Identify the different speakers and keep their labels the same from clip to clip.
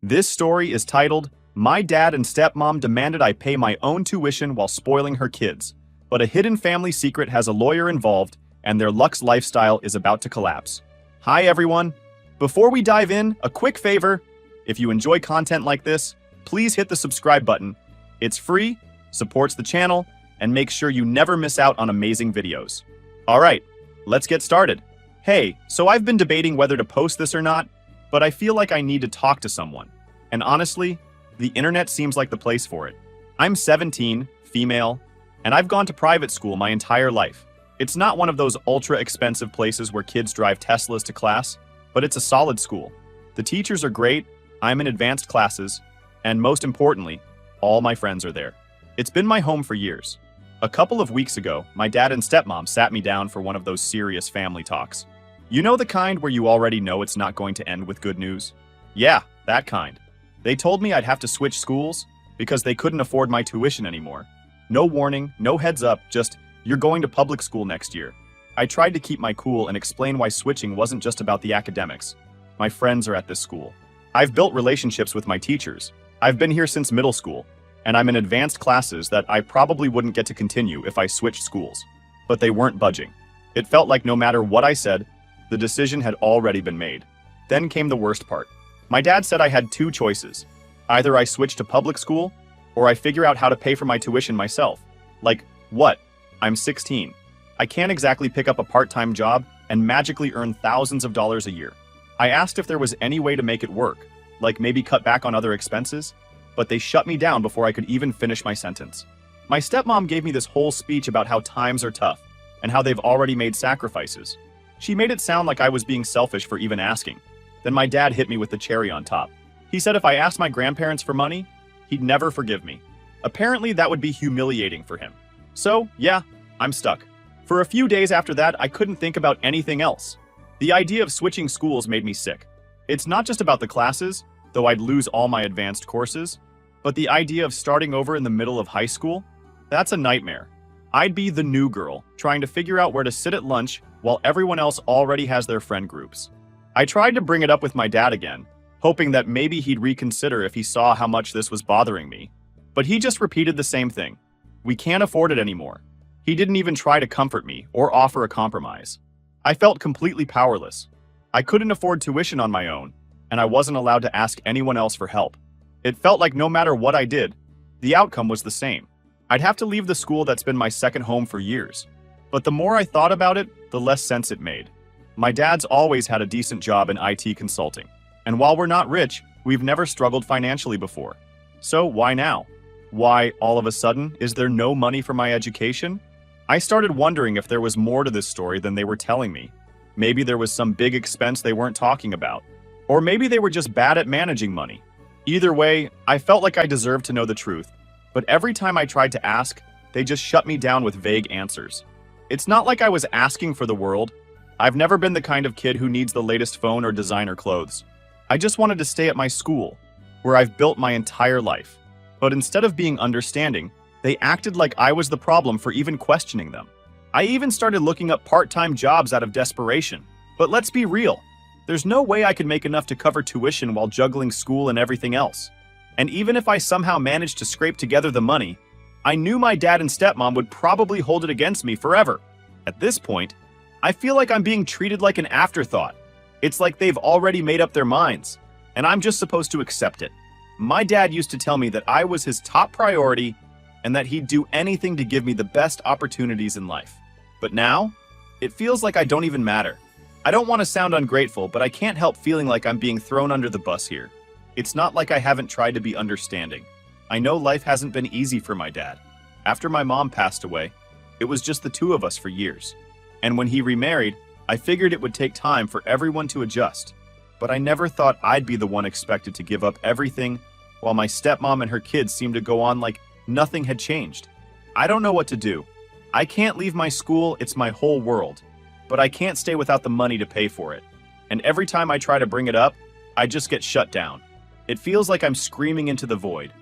Speaker 1: This story is titled, My Dad and Stepmom Demanded I Pay My Own Tuition While Spoiling Her Kids. But a hidden family secret has a lawyer involved, and their luxe lifestyle is about to collapse. Hi everyone! Before we dive in, a quick favor. If you enjoy content like this, please hit the subscribe button. It's free, supports the channel, and makes sure you never miss out on amazing videos. Alright, let's get started. Hey, so I've been debating whether to post this or not, but I feel like I need to talk to someone. And honestly, the internet seems like the place for it. I'm 17, female, and I've gone to private school my entire life. It's not one of those ultra-expensive places where kids drive Teslas to class, but it's a solid school. The teachers are great, I'm in advanced classes, and most importantly, all my friends are there. It's been my home for years. A couple of weeks ago, my dad and stepmom sat me down for one of those serious family talks. You know the kind where you already know it's not going to end with good news? Yeah, that kind. They told me I'd have to switch schools because they couldn't afford my tuition anymore. No warning, no heads up, just, you're going to public school next year. I tried to keep my cool and explain why switching wasn't just about the academics. My friends are at this school. I've built relationships with my teachers. I've been here since middle school, and I'm in advanced classes that I probably wouldn't get to continue if I switched schools. But they weren't budging. It felt like no matter what I said, the decision had already been made. Then came the worst part. My dad said I had two choices. Either I switch to public school, or I figure out how to pay for my tuition myself. Like, what? I'm 16. I can't exactly pick up a part-time job and magically earn thousands of dollars a year. I asked if there was any way to make it work, like maybe cut back on other expenses, but they shut me down before I could even finish my sentence. My stepmom gave me this whole speech about how times are tough and how they've already made sacrifices. She made it sound like I was being selfish for even asking. Then my dad hit me with the cherry on top. He said if I asked my grandparents for money, he'd never forgive me. Apparently that would be humiliating for him. So, yeah, I'm stuck. For a few days after that, I couldn't think about anything else. The idea of switching schools made me sick. It's not just about the classes, though I'd lose all my advanced courses, but the idea of starting over in the middle of high school? That's a nightmare. I'd be the new girl, trying to figure out where to sit at lunch while everyone else already has their friend groups. I tried to bring it up with my dad again, hoping that maybe he'd reconsider if he saw how much this was bothering me. But he just repeated the same thing. We can't afford it anymore. He didn't even try to comfort me or offer a compromise. I felt completely powerless. I couldn't afford tuition on my own, and I wasn't allowed to ask anyone else for help. It felt like no matter what I did, the outcome was the same. I'd have to leave the school that's been my second home for years. But the more I thought about it, the less sense it made. My dad's always had a decent job in IT consulting, and while we're not rich, we've never struggled financially before. So why now? Why, all of a sudden, is there no money for my education? I started wondering if there was more to this story than they were telling me. Maybe there was some big expense they weren't talking about. Or maybe they were just bad at managing money. Either way, I felt like I deserved to know the truth, but every time I tried to ask, they just shut me down with vague answers. It's not like I was asking for the world. I've never been the kind of kid who needs the latest phone or designer clothes. I just wanted to stay at my school, where I've built my entire life. But instead of being understanding, they acted like I was the problem for even questioning them. I even started looking up part-time jobs out of desperation. But let's be real. There's no way I could make enough to cover tuition while juggling school and everything else. And even if I somehow managed to scrape together the money, I knew my dad and stepmom would probably hold it against me forever. At this point, I feel like I'm being treated like an afterthought. It's like they've already made up their minds, and I'm just supposed to accept it. My dad used to tell me that I was his top priority and that he'd do anything to give me the best opportunities in life. But now, it feels like I don't even matter. I don't want to sound ungrateful, but I can't help feeling like I'm being thrown under the bus here. It's not like I haven't tried to be understanding. I know life hasn't been easy for my dad. After my mom passed away, it was just the two of us for years. And when he remarried, I figured it would take time for everyone to adjust. But I never thought I'd be the one expected to give up everything, while my stepmom and her kids seemed to go on like nothing had changed. I don't know what to do. I can't leave my school, it's my whole world. But I can't stay without the money to pay for it. And every time I try to bring it up, I just get shut down. It feels like I'm screaming into the void,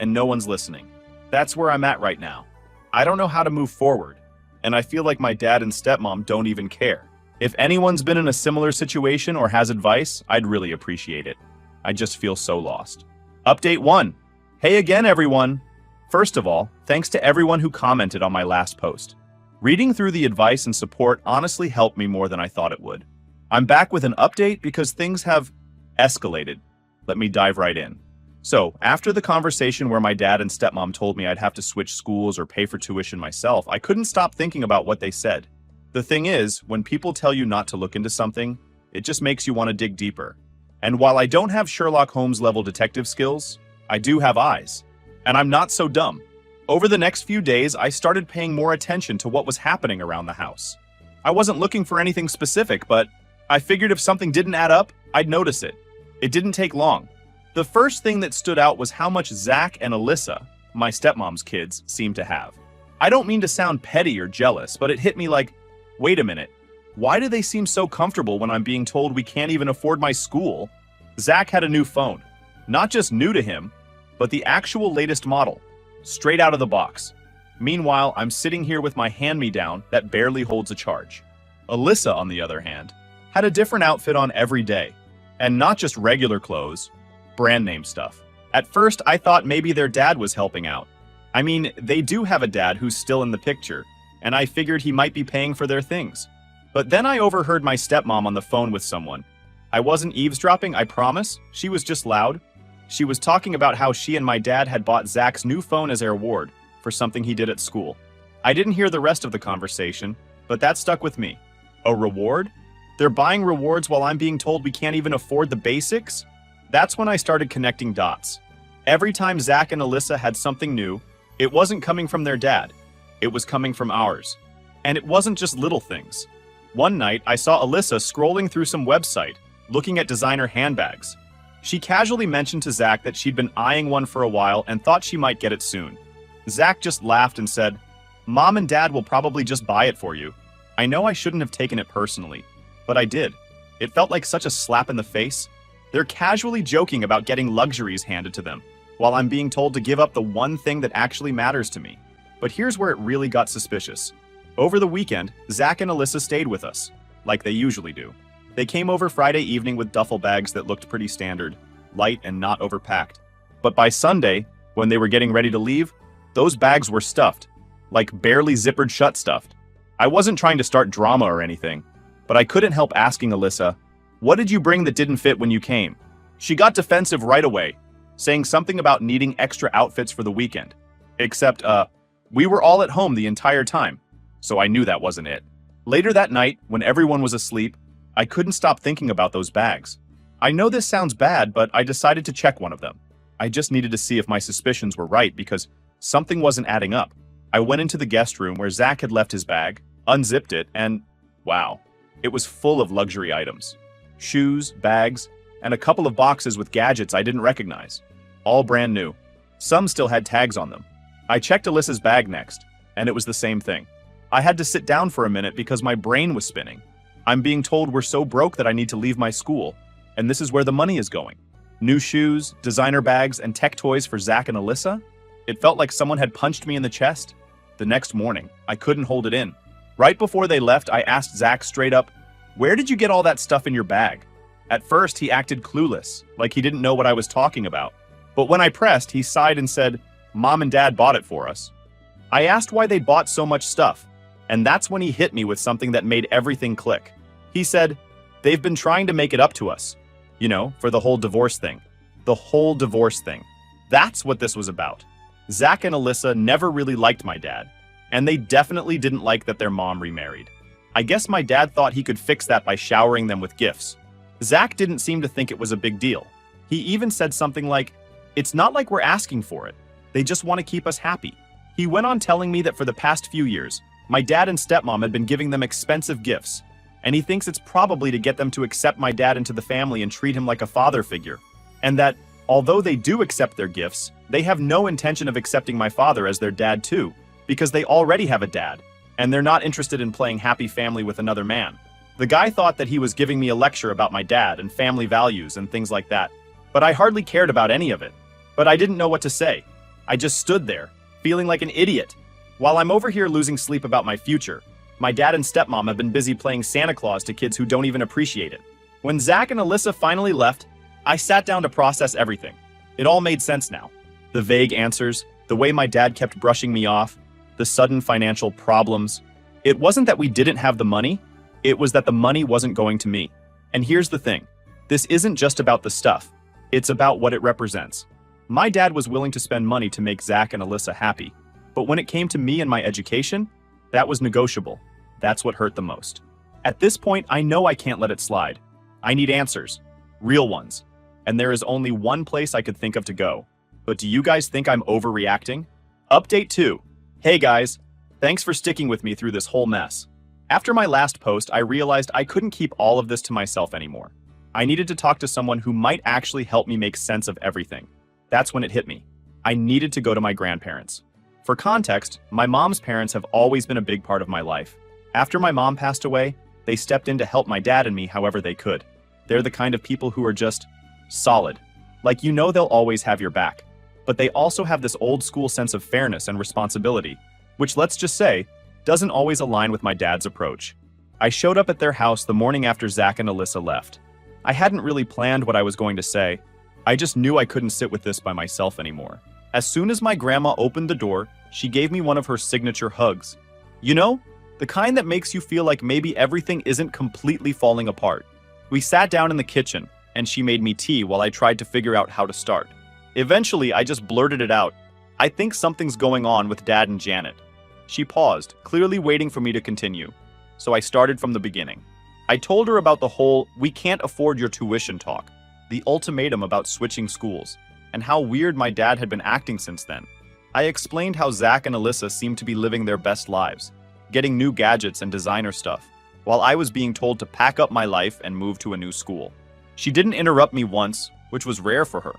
Speaker 1: and no one's listening. That's where I'm at right now. I don't know how to move forward, and I feel like my dad and stepmom don't even care. If anyone's been in a similar situation or has advice, I'd really appreciate it. I just feel so lost. Update 1. Hey again, everyone. First of all, thanks to everyone who commented on my last post. Reading through the advice and support honestly helped me more than I thought it would. I'm back with an update because things have escalated. Let me dive right in. So, after the conversation where my dad and stepmom told me I'd have to switch schools or pay for tuition myself, I couldn't stop thinking about what they said. The thing is, when people tell you not to look into something, it just makes you want to dig deeper. And while I don't have Sherlock Holmes level detective skills, I do have eyes. And I'm not so dumb. Over the next few days, I started paying more attention to what was happening around the house. I wasn't looking for anything specific, but I figured if something didn't add up, I'd notice it. It didn't take long. The first thing that stood out was how much Zach and Alyssa, my stepmom's kids, seemed to have. I don't mean to sound petty or jealous, but it hit me like, wait a minute. Why do they seem so comfortable when I'm being told we can't even afford my school? Zach had a new phone. Not just new to him, but the actual latest model, straight out of the box. Meanwhile, I'm sitting here with my hand-me-down that barely holds a charge. Alyssa, on the other hand, had a different outfit on every day, and not just regular clothes, brand name stuff. At first, I thought maybe their dad was helping out. I mean, they do have a dad who's still in the picture, and I figured he might be paying for their things. But then I overheard my stepmom on the phone with someone. I wasn't eavesdropping, I promise. She was just loud. She was talking about how she and my dad had bought Zach's new phone as a reward for something he did at school. I didn't hear the rest of the conversation, but that stuck with me. A reward? They're buying rewards while I'm being told we can't even afford the basics? That's when I started connecting dots. Every time Zach and Alyssa had something new, it wasn't coming from their dad. It was coming from ours. And it wasn't just little things. One night, I saw Alyssa scrolling through some website, looking at designer handbags. She casually mentioned to Zach that she'd been eyeing one for a while and thought she might get it soon. Zach just laughed and said, "Mom and Dad will probably just buy it for you." I know I shouldn't have taken it personally, but I did. It felt like such a slap in the face. They're casually joking about getting luxuries handed to them, while I'm being told to give up the one thing that actually matters to me. But here's where it really got suspicious. Over the weekend, Zach and Alyssa stayed with us, like they usually do. They came over Friday evening with duffel bags that looked pretty standard, light and not overpacked. But by Sunday, when they were getting ready to leave, those bags were stuffed, like barely zippered shut stuffed. I wasn't trying to start drama or anything, but I couldn't help asking Alyssa, "What did you bring that didn't fit when you came?" She got defensive right away, saying something about needing extra outfits for the weekend. Except, we were all at home the entire time, so I knew that wasn't it. Later that night, when everyone was asleep, I couldn't stop thinking about those bags. I know this sounds bad, but I decided to check one of them. I just needed to see if my suspicions were right because something wasn't adding up. I went into the guest room where Zach had left his bag, unzipped it, and wow, it was full of luxury items. Shoes, bags, and a couple of boxes with gadgets I didn't recognize. All brand new. Some still had tags on them. I checked Alyssa's bag next, and it was the same thing. I had to sit down for a minute because my brain was spinning. I'm being told we're so broke that I need to leave my school, and this is where the money is going. New shoes, designer bags, and tech toys for Zach and Alyssa? It felt like someone had punched me in the chest. The next morning, I couldn't hold it in. Right before they left, I asked Zach straight up, "Where did you get all that stuff in your bag?" At first, he acted clueless, like he didn't know what I was talking about. But when I pressed, he sighed and said, "Mom and Dad bought it for us." I asked why they bought so much stuff, and that's when he hit me with something that made everything click. He said, "They've been trying to make it up to us. You know, for the whole divorce thing. The whole divorce thing." That's what this was about. Zach and Alyssa never really liked my dad, and they definitely didn't like that their mom remarried. I guess my dad thought he could fix that by showering them with gifts. Zach didn't seem to think it was a big deal. He even said something like, "It's not like we're asking for it. They just want to keep us happy." He went on telling me that for the past few years, my dad and stepmom had been giving them expensive gifts, and he thinks it's probably to get them to accept my dad into the family and treat him like a father figure, and that, although they do accept their gifts, they have no intention of accepting my father as their dad too, because they already have a dad, and they're not interested in playing happy family with another man. The guy thought that he was giving me a lecture about my dad and family values and things like that, but I hardly cared about any of it. But I didn't know what to say. I just stood there, feeling like an idiot. While I'm over here losing sleep about my future, my dad and stepmom have been busy playing Santa Claus to kids who don't even appreciate it. When Zach and Alyssa finally left, I sat down to process everything. It all made sense now. The vague answers, the way my dad kept brushing me off, the sudden financial problems. It wasn't that we didn't have the money, it was that the money wasn't going to me. And here's the thing, this isn't just about the stuff, it's about what it represents. My dad was willing to spend money to make Zach and Alyssa happy, but when it came to me and my education, that was negotiable. That's what hurt the most. At this point, I know I can't let it slide. I need answers, real ones. And there is only one place I could think of to go. But do you guys think I'm overreacting? Update 2. Hey guys, thanks for sticking with me through this whole mess. After my last post, I realized I couldn't keep all of this to myself anymore. I needed to talk to someone who might actually help me make sense of everything. That's when it hit me. I needed to go to my grandparents. For context, my mom's parents have always been a big part of my life. After my mom passed away, they stepped in to help my dad and me however they could. They're the kind of people who are just solid. Like, you know, they'll always have your back. But they also have this old school sense of fairness and responsibility, which, let's just say, doesn't always align with my dad's approach. I showed up at their house the morning after Zach and Alyssa left. I hadn't really planned what I was going to say. I just knew I couldn't sit with this by myself anymore. As soon as my grandma opened the door, she gave me one of her signature hugs. You know, the kind that makes you feel like maybe everything isn't completely falling apart. We sat down in the kitchen, and she made me tea while I tried to figure out how to start. Eventually, I just blurted it out. I think something's going on with Dad and Janet. She paused, clearly waiting for me to continue. So I started from the beginning. I told her about the whole "we can't afford your tuition" talk, the ultimatum about switching schools, and how weird my dad had been acting since then. I explained how Zach and Alyssa seemed to be living their best lives, getting new gadgets and designer stuff, while I was being told to pack up my life and move to a new school. She didn't interrupt me once, which was rare for her.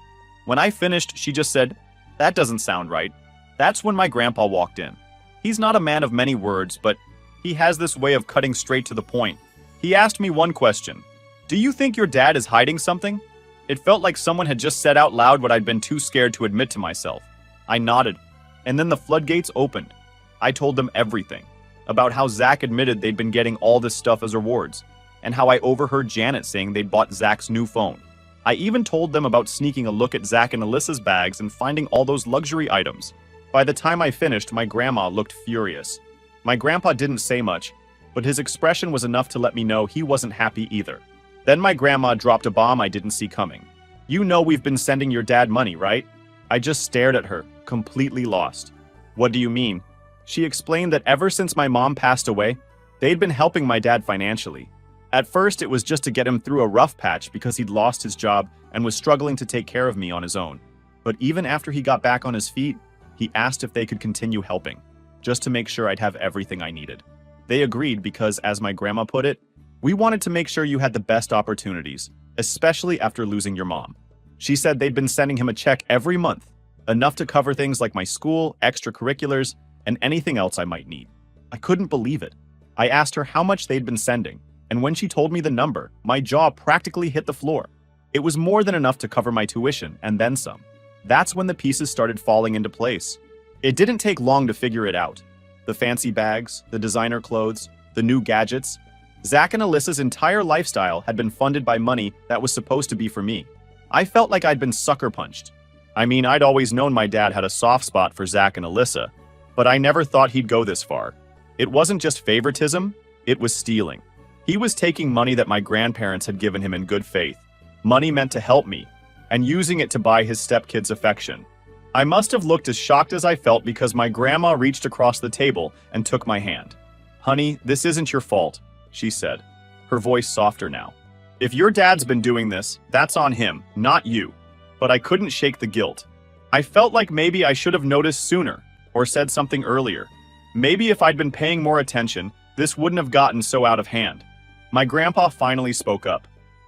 Speaker 1: When I finished, she just said, "That doesn't sound right." That's when my grandpa walked in. He's not a man of many words, but he has this way of cutting straight to the point. He asked me one question. "Do you think your dad is hiding something?" It felt like someone had just said out loud what I'd been too scared to admit to myself. I nodded, and then the floodgates opened. I told them everything, about how Zach admitted they'd been getting all this stuff as rewards, and how I overheard Janet saying they'd bought Zach's new phone. I even told them about sneaking a look at Zach and Alyssa's bags and finding all those luxury items. By the time I finished, my grandma looked furious. My grandpa didn't say much, but his expression was enough to let me know he wasn't happy either. Then my grandma dropped a bomb I didn't see coming. "You know we've been sending your dad money, right?" I just stared at her, completely lost. "What do you mean?" She explained that ever since my mom passed away, they'd been helping my dad financially. At first, it was just to get him through a rough patch because he'd lost his job and was struggling to take care of me on his own. But even after he got back on his feet, he asked if they could continue helping, just to make sure I'd have everything I needed. They agreed because, as my grandma put it, "We wanted to make sure you had the best opportunities, especially after losing your mom." She said they'd been sending him a check every month, enough to cover things like my school, extracurriculars, and anything else I might need. I couldn't believe it. I asked her how much they'd been sending, and when she told me the number, my jaw practically hit the floor. It was more than enough to cover my tuition, and then some. That's when the pieces started falling into place. It didn't take long to figure it out. The fancy bags, the designer clothes, the new gadgets. Zach and Alyssa's entire lifestyle had been funded by money that was supposed to be for me. I felt like I'd been sucker punched. I mean, I'd always known my dad had a soft spot for Zach and Alyssa, but I never thought he'd go this far. It wasn't just favoritism, it was stealing. He was taking money that my grandparents had given him in good faith, money meant to help me, and using it to buy his stepkids' affection. I must have looked as shocked as I felt because my grandma reached across the table and took my hand. "Honey, this isn't your fault," she said, her voice softer now. "If your dad's been doing this, that's on him, not you." But I couldn't shake the guilt. I felt like maybe I should have noticed sooner, or said something earlier. Maybe if I'd been paying more attention, this wouldn't have gotten so out of hand. My grandpa finally spoke up.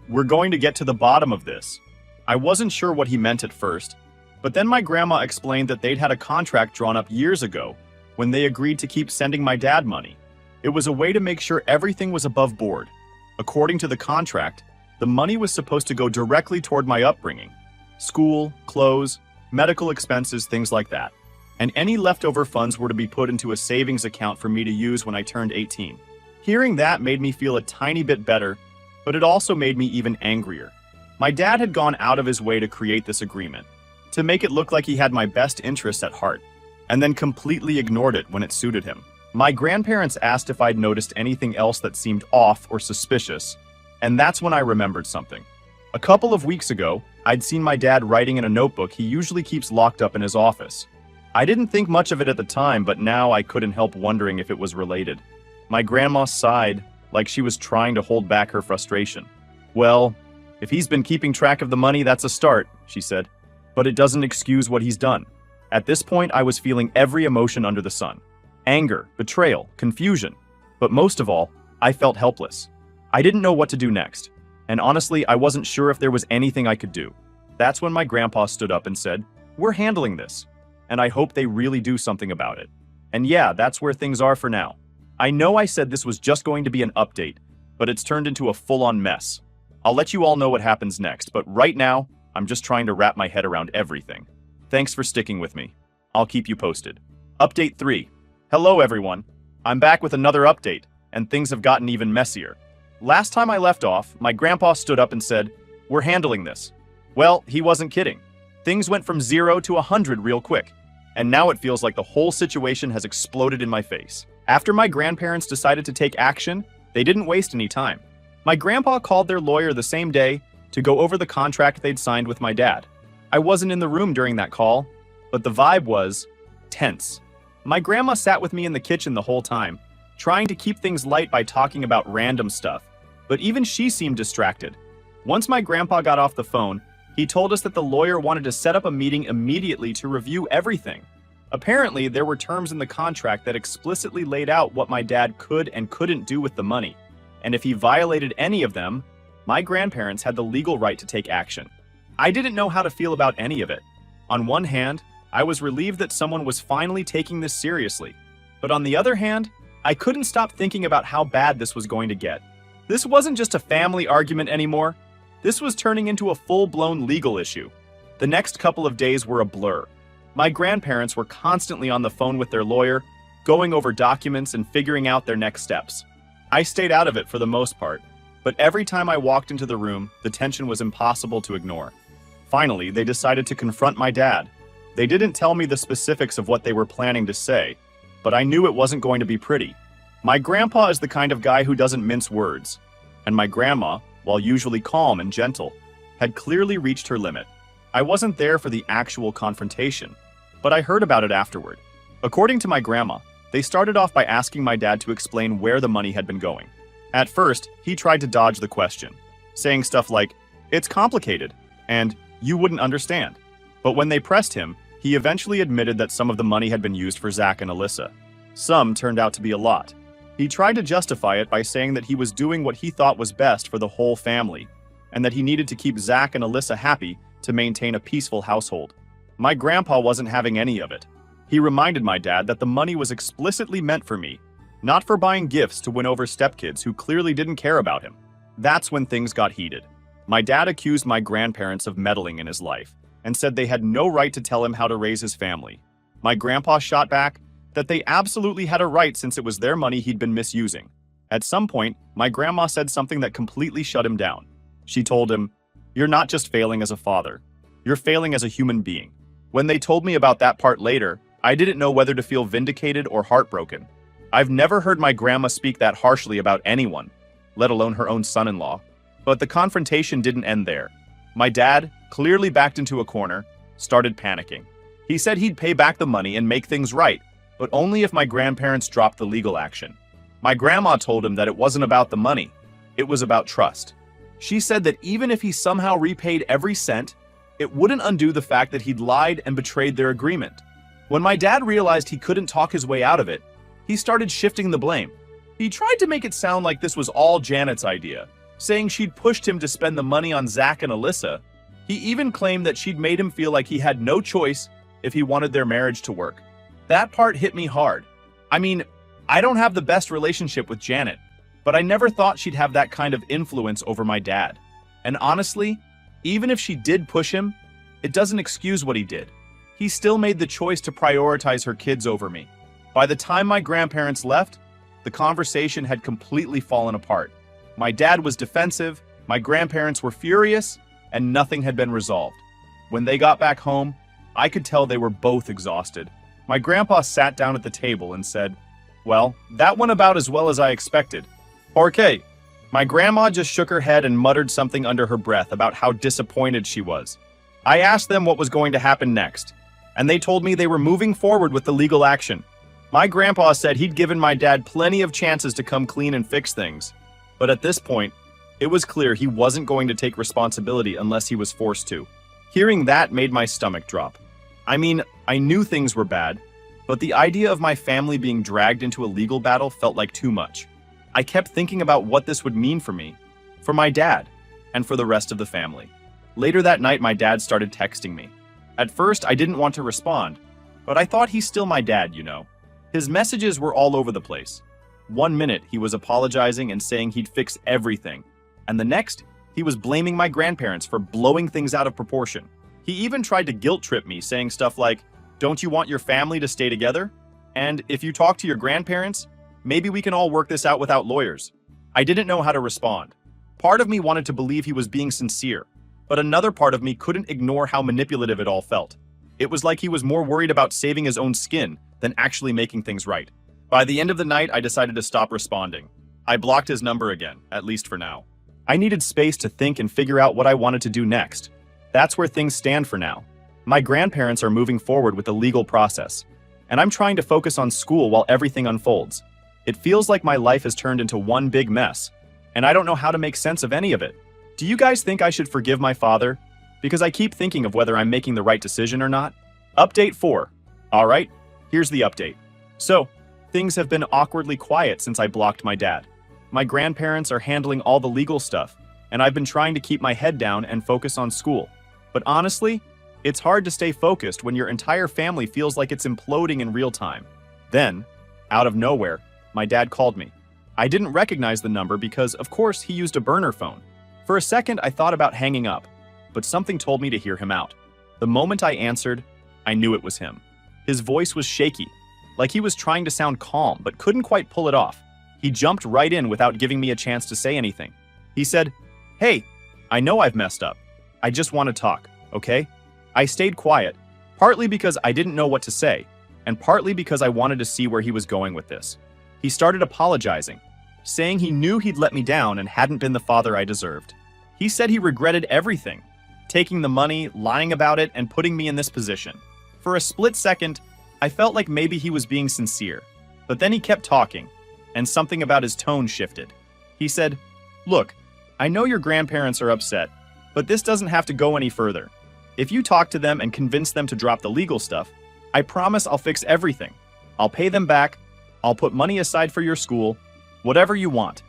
Speaker 1: "We're going to get to the bottom of this." I wasn't sure what he meant at first, but then my grandma explained that they'd had a contract drawn up years ago when they agreed to keep sending my dad money. It was a way to make sure everything was above board. According to the contract, the money was supposed to go directly toward my upbringing. School, clothes, medical expenses, things like that. And any leftover funds were to be put into a savings account for me to use when I turned 18. Hearing that made me feel a tiny bit better, but it also made me even angrier. My dad had gone out of his way to create this agreement, to make it look like he had my best interests at heart, and then completely ignored it when it suited him. My grandparents asked if I'd noticed anything else that seemed off or suspicious, and that's when I remembered something. A couple of weeks ago, I'd seen my dad writing in a notebook he usually keeps locked up in his office. I didn't think much of it at the time, but now I couldn't help wondering if it was related. My grandma sighed, like she was trying to hold back her frustration. "Well, if he's been keeping track of the money, that's a start," she said. "But it doesn't excuse what he's done." At this point, I was feeling every emotion under the sun. Anger, betrayal, confusion. But most of all, I felt helpless. I didn't know what to do next. And honestly, I wasn't sure if there was anything I could do. That's when my grandpa stood up and said, "We're handling this. And I hope they really do something about it." And yeah, that's where things are for now. I know I said this was just going to be an update, but it's turned into a full-on mess. I'll let you all know what happens next, but right now, I'm just trying to wrap my head around everything. Thanks for sticking with me. I'll keep you posted. Update 3. Hello everyone. I'm back with another update, and things have gotten even messier. Last time I left off, my grandpa stood up and said, "We're handling this." Well, he wasn't kidding. Things went from 0 to 100 real quick, and now it feels like the whole situation has exploded in my face. After my grandparents decided to take action, they didn't waste any time. My grandpa called their lawyer the same day to go over the contract they'd signed with my dad. I wasn't in the room during that call, but the vibe was tense. My grandma sat with me in the kitchen the whole time, trying to keep things light by talking about random stuff, but even she seemed distracted. Once my grandpa got off the phone, he told us that the lawyer wanted to set up a meeting immediately to review everything. Apparently, there were terms in the contract that explicitly laid out what my dad could and couldn't do with the money, and if he violated any of them, my grandparents had the legal right to take action. I didn't know how to feel about any of it. On one hand, I was relieved that someone was finally taking this seriously, but on the other hand, I couldn't stop thinking about how bad this was going to get. This wasn't just a family argument anymore. This was turning into a full-blown legal issue. The next couple of days were a blur. My grandparents were constantly on the phone with their lawyer, going over documents and figuring out their next steps. I stayed out of it for the most part, but every time I walked into the room, the tension was impossible to ignore. Finally, they decided to confront my dad. They didn't tell me the specifics of what they were planning to say, but I knew it wasn't going to be pretty. My grandpa is the kind of guy who doesn't mince words, and my grandma, while usually calm and gentle, had clearly reached her limit. I wasn't there for the actual confrontation, but I heard about it afterward. According to my grandma, they started off by asking my dad to explain where the money had been going. At first, he tried to dodge the question, saying stuff like, "It's complicated," and "You wouldn't understand." But when they pressed him, he eventually admitted that some of the money had been used for Zach and Alyssa. Some turned out to be a lot. He tried to justify it by saying that he was doing what he thought was best for the whole family, and that he needed to keep Zach and Alyssa happy to maintain a peaceful household. My grandpa wasn't having any of it. He reminded my dad that the money was explicitly meant for me, not for buying gifts to win over stepkids who clearly didn't care about him. That's when things got heated. My dad accused my grandparents of meddling in his life, and said they had no right to tell him how to raise his family. My grandpa shot back that they absolutely had a right since it was their money he'd been misusing. At some point, my grandma said something that completely shut him down. She told him, "You're not just failing as a father, you're failing as a human being." When they told me about that part later, I didn't know whether to feel vindicated or heartbroken. I've never heard my grandma speak that harshly about anyone, let alone her own son-in-law. But the confrontation didn't end there. My dad, clearly backed into a corner, started panicking. He said he'd pay back the money and make things right, but only if my grandparents dropped the legal action. My grandma told him that it wasn't about the money, it was about trust. She said that even if he somehow repaid every cent, it wouldn't undo the fact that he'd lied and betrayed their agreement. When my dad realized he couldn't talk his way out of it, he started shifting the blame. He tried to make it sound like this was all Janet's idea, saying she'd pushed him to spend the money on Zach and Alyssa. He even claimed that she'd made him feel like he had no choice if he wanted their marriage to work. That part hit me hard. I mean, I don't have the best relationship with Janet, but I never thought she'd have that kind of influence over my dad. And honestly, even if she did push him, it doesn't excuse what he did. He still made the choice to prioritize her kids over me. By the time my grandparents left, the conversation had completely fallen apart. My dad was defensive, my grandparents were furious, and nothing had been resolved. When they got back home, I could tell they were both exhausted. My grandpa sat down at the table and said, "Well, that went about as well as I expected." "Porque?" My grandma just shook her head and muttered something under her breath about how disappointed she was. I asked them what was going to happen next, and they told me they were moving forward with the legal action. My grandpa said he'd given my dad plenty of chances to come clean and fix things, but at this point, it was clear he wasn't going to take responsibility unless he was forced to. Hearing that made my stomach drop. I mean, I knew things were bad, but the idea of my family being dragged into a legal battle felt like too much. I kept thinking about what this would mean for me, for my dad, and for the rest of the family. Later that night, my dad started texting me. At first, I didn't want to respond, but I thought he's still my dad, you know. His messages were all over the place. One minute, he was apologizing and saying he'd fix everything, and the next, he was blaming my grandparents for blowing things out of proportion. He even tried to guilt trip me, saying stuff like, "Don't you want your family to stay together? And if you talk to your grandparents, maybe we can all work this out without lawyers." I didn't know how to respond. Part of me wanted to believe he was being sincere, but another part of me couldn't ignore how manipulative it all felt. It was like he was more worried about saving his own skin than actually making things right. By the end of the night, I decided to stop responding. I blocked his number again, at least for now. I needed space to think and figure out what I wanted to do next. That's where things stand for now. My grandparents are moving forward with the legal process, and I'm trying to focus on school while everything unfolds. It feels like my life has turned into one big mess, and I don't know how to make sense of any of it. Do you guys think I should forgive my father? Because I keep thinking of whether I'm making the right decision or not. Update 4. All right, here's the update. So, things have been awkwardly quiet since I blocked my dad. My grandparents are handling all the legal stuff, and I've been trying to keep my head down and focus on school. But honestly, it's hard to stay focused when your entire family feels like it's imploding in real time. Then, out of nowhere, my dad called me. I didn't recognize the number because, of course, he used a burner phone. For a second, I thought about hanging up, but something told me to hear him out. The moment I answered, I knew it was him. His voice was shaky, like he was trying to sound calm but couldn't quite pull it off. He jumped right in without giving me a chance to say anything. He said, "Hey, I know I've messed up. I just want to talk, okay?" I stayed quiet, partly because I didn't know what to say, and partly because I wanted to see where he was going with this. He started apologizing, saying he knew he'd let me down and hadn't been the father I deserved. He said he regretted everything, taking the money, lying about it, and putting me in this position. For a split second, I felt like maybe he was being sincere, but then he kept talking, and something about his tone shifted. He said, "Look, I know your grandparents are upset, but this doesn't have to go any further. If you talk to them and convince them to drop the legal stuff, I promise I'll fix everything. I'll pay them back, I'll put money aside for your school, whatever you want."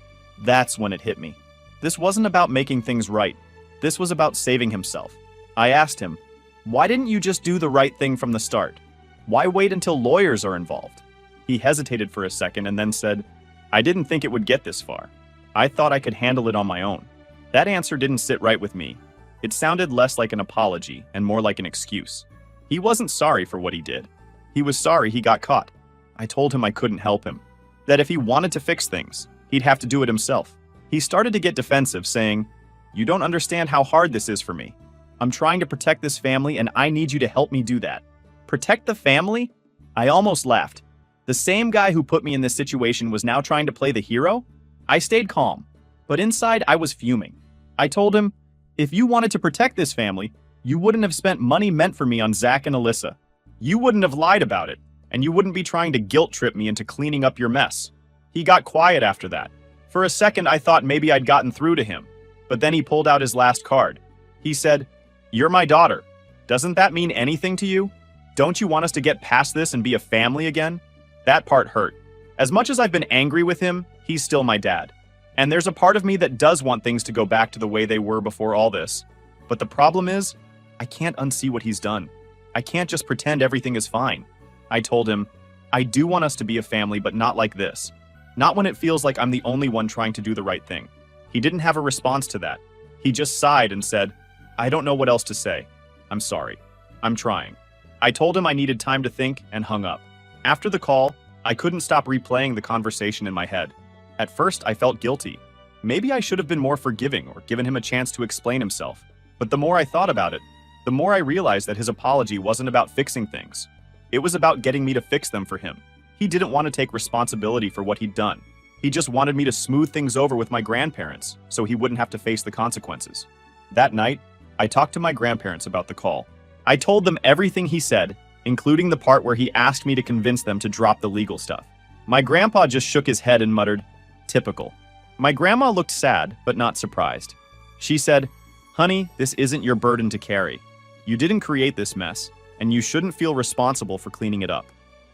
Speaker 1: That's when it hit me. This wasn't about making things right. This was about saving himself. I asked him, "Why didn't you just do the right thing from the start? Why wait until lawyers are involved?" He hesitated for a second and then said, "I didn't think it would get this far. I thought I could handle it on my own." That answer didn't sit right with me. It sounded less like an apology and more like an excuse. He wasn't sorry for what he did. He was sorry he got caught. I told him I couldn't help him, that if he wanted to fix things, he'd have to do it himself. He started to get defensive, saying, "You don't understand how hard this is for me. I'm trying to protect this family and I need you to help me do that." Protect the family? I almost laughed. The same guy who put me in this situation was now trying to play the hero? I stayed calm, but inside I was fuming. I told him, "If you wanted to protect this family, you wouldn't have spent money meant for me on Zach and Alyssa. You wouldn't have lied about it, and you wouldn't be trying to guilt trip me into cleaning up your mess." He got quiet after that. For a second, I thought maybe I'd gotten through to him, but then he pulled out his last card. He said, "You're my daughter. Doesn't that mean anything to you? Don't you want us to get past this and be a family again?" That part hurt. As much as I've been angry with him, he's still my dad. And there's a part of me that does want things to go back to the way they were before all this. But the problem is, I can't unsee what he's done. I can't just pretend everything is fine. I told him, "I do want us to be a family, but not like this. Not when it feels like I'm the only one trying to do the right thing." He didn't have a response to that. He just sighed and said, "I don't know what else to say. I'm sorry. I'm trying." I told him I needed time to think and hung up. After the call, I couldn't stop replaying the conversation in my head. At first, I felt guilty. Maybe I should have been more forgiving or given him a chance to explain himself. But the more I thought about it, the more I realized that his apology wasn't about fixing things. It was about getting me to fix them for him. He didn't want to take responsibility for what he'd done. He just wanted me to smooth things over with my grandparents so he wouldn't have to face the consequences. That night, I talked to my grandparents about the call. I told them everything he said, including the part where he asked me to convince them to drop the legal stuff. My grandpa just shook his head and muttered, "Typical." My grandma looked sad, but not surprised. She said, "Honey, this isn't your burden to carry. You didn't create this mess, and you shouldn't feel responsible for cleaning it up."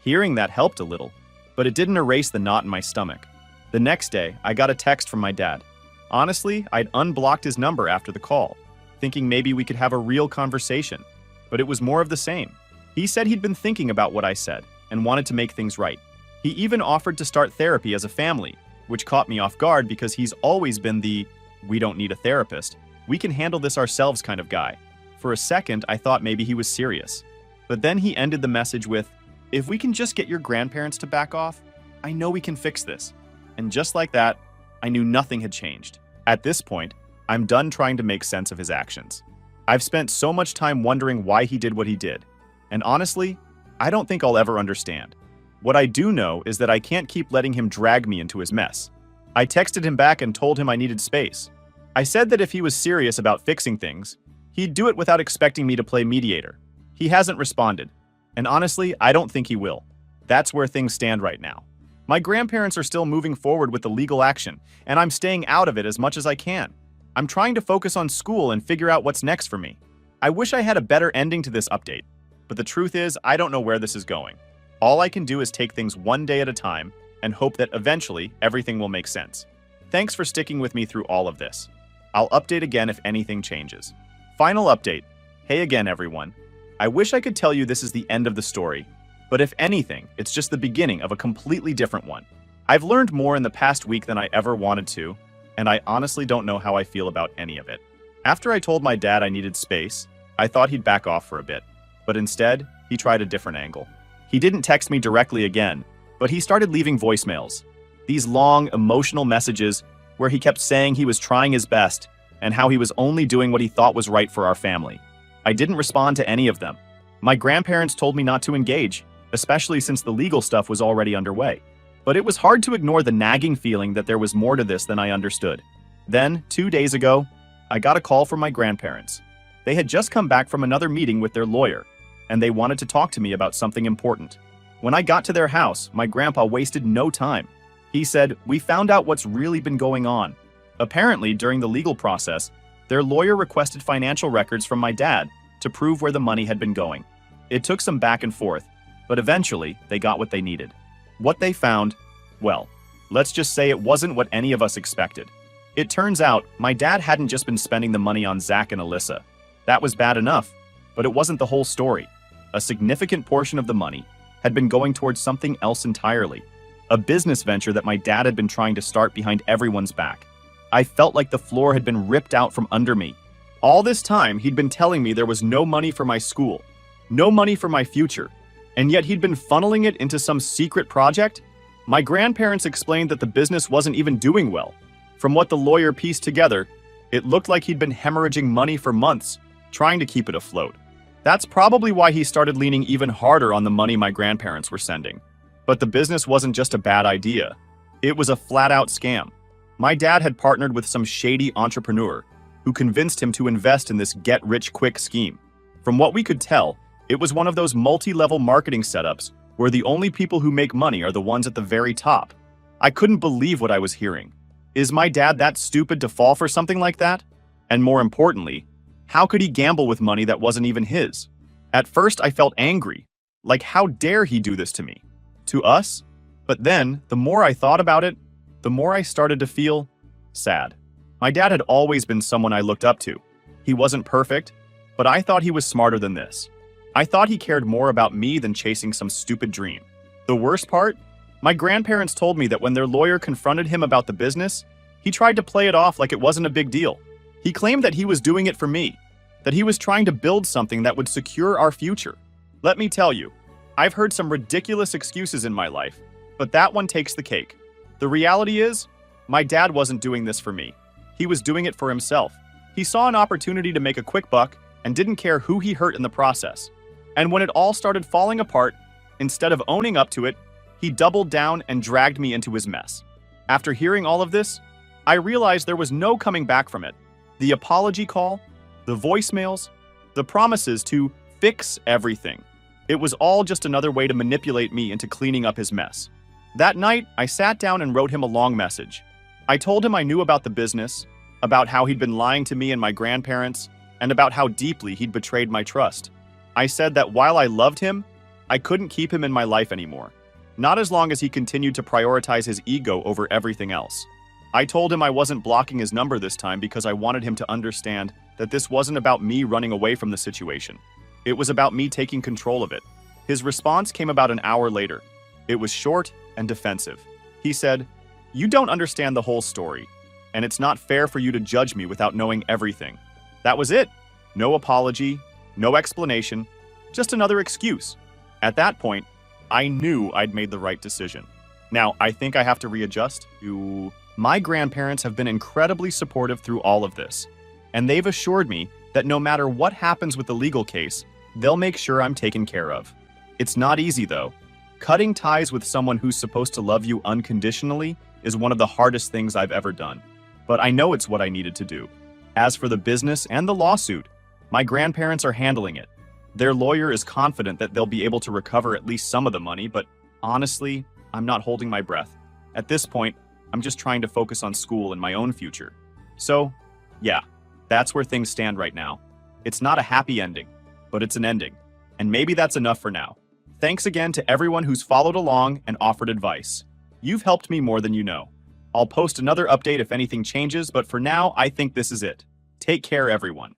Speaker 1: Hearing that helped a little, but it didn't erase the knot in my stomach. The next day, I got a text from my dad. Honestly, I'd unblocked his number after the call, thinking maybe we could have a real conversation, but it was more of the same. He said he'd been thinking about what I said and wanted to make things right. He even offered to start therapy as a family, which caught me off guard because he's always been the "we don't need a therapist, we can handle this ourselves" kind of guy. For a second, I thought maybe he was serious. But then he ended the message with, "If we can just get your grandparents to back off, I know we can fix this." And just like that, I knew nothing had changed. At this point, I'm done trying to make sense of his actions. I've spent so much time wondering why he did what he did. And honestly, I don't think I'll ever understand. What I do know is that I can't keep letting him drag me into his mess. I texted him back and told him I needed space. I said that if he was serious about fixing things, he'd do it without expecting me to play mediator. He hasn't responded. And honestly, I don't think he will. That's where things stand right now. My grandparents are still moving forward with the legal action, and I'm staying out of it as much as I can. I'm trying to focus on school and figure out what's next for me. I wish I had a better ending to this update, but the truth is, I don't know where this is going. All I can do is take things one day at a time and hope that eventually everything will make sense. Thanks for sticking with me through all of this. I'll update again if anything changes. Final update. Hey again, everyone. I wish I could tell you this is the end of the story, but if anything, it's just the beginning of a completely different one. I've learned more in the past week than I ever wanted to, and I honestly don't know how I feel about any of it. After I told my dad I needed space, I thought he'd back off for a bit, but instead, he tried a different angle. He didn't text me directly again, but he started leaving voicemails. These long, emotional messages where he kept saying he was trying his best and how he was only doing what he thought was right for our family. I didn't respond to any of them. My grandparents told me not to engage, especially since the legal stuff was already underway. But it was hard to ignore the nagging feeling that there was more to this than I understood. Then, 2 days ago, I got a call from my grandparents. They had just come back from another meeting with their lawyer, and they wanted to talk to me about something important. When I got to their house, my grandpa wasted no time. He said, "We found out what's really been going on." Apparently, during the legal process, their lawyer requested financial records from my dad to prove where the money had been going. It took some back and forth, but eventually, they got what they needed. What they found, well, let's just say it wasn't what any of us expected. It turns out, my dad hadn't just been spending the money on Zach and Alyssa. That was bad enough, but it wasn't the whole story. A significant portion of the money had been going towards something else entirely. A business venture that my dad had been trying to start behind everyone's back. I felt like the floor had been ripped out from under me. All this time, he'd been telling me there was no money for my school, no money for my future, and yet he'd been funneling it into some secret project? My grandparents explained that the business wasn't even doing well. From what the lawyer pieced together, it looked like he'd been hemorrhaging money for months, trying to keep it afloat. That's probably why he started leaning even harder on the money my grandparents were sending. But the business wasn't just a bad idea. It was a flat-out scam. My dad had partnered with some shady entrepreneur who convinced him to invest in this get-rich-quick scheme. From what we could tell, it was one of those multi-level marketing setups where the only people who make money are the ones at the very top. I couldn't believe what I was hearing. Is my dad that stupid to fall for something like that? And more importantly, how could he gamble with money that wasn't even his? At first, I felt angry. Like, how dare he do this to me? To us? But then, the more I thought about it, the more I started to feel sad. My dad had always been someone I looked up to. He wasn't perfect, but I thought he was smarter than this. I thought he cared more about me than chasing some stupid dream. The worst part? My grandparents told me that when their lawyer confronted him about the business, he tried to play it off like it wasn't a big deal. He claimed that he was doing it for me, that he was trying to build something that would secure our future. Let me tell you, I've heard some ridiculous excuses in my life, but that one takes the cake. The reality is, my dad wasn't doing this for me. He was doing it for himself. He saw an opportunity to make a quick buck and didn't care who he hurt in the process. And when it all started falling apart, instead of owning up to it, he doubled down and dragged me into his mess. After hearing all of this, I realized there was no coming back from it. The apology call, the voicemails, the promises to fix everything. It was all just another way to manipulate me into cleaning up his mess. That night, I sat down and wrote him a long message. I told him I knew about the business, about how he'd been lying to me and my grandparents, and about how deeply he'd betrayed my trust. I said that while I loved him, I couldn't keep him in my life anymore. Not as long as he continued to prioritize his ego over everything else. I told him I wasn't blocking his number this time because I wanted him to understand that this wasn't about me running away from the situation. It was about me taking control of it. His response came about an hour later. It was short and defensive. He said, "You don't understand the whole story, and it's not fair for you to judge me without knowing everything." That was it. No apology, no explanation, just another excuse. At that point, I knew I'd made the right decision. Now, I think I have to readjust to... My grandparents have been incredibly supportive through all of this, and they've assured me that no matter what happens with the legal case, they'll make sure I'm taken care of. It's not easy, though. Cutting ties with someone who's supposed to love you unconditionally is one of the hardest things I've ever done, but I know it's what I needed to do. As for the business and the lawsuit, my grandparents are handling it. Their lawyer is confident that they'll be able to recover at least some of the money, but honestly, I'm not holding my breath. At this point, I'm just trying to focus on school and my own future. So, yeah, that's where things stand right now. It's not a happy ending, but it's an ending. And maybe that's enough for now. Thanks again to everyone who's followed along and offered advice. You've helped me more than you know. I'll post another update if anything changes, but for now, I think this is it. Take care, everyone.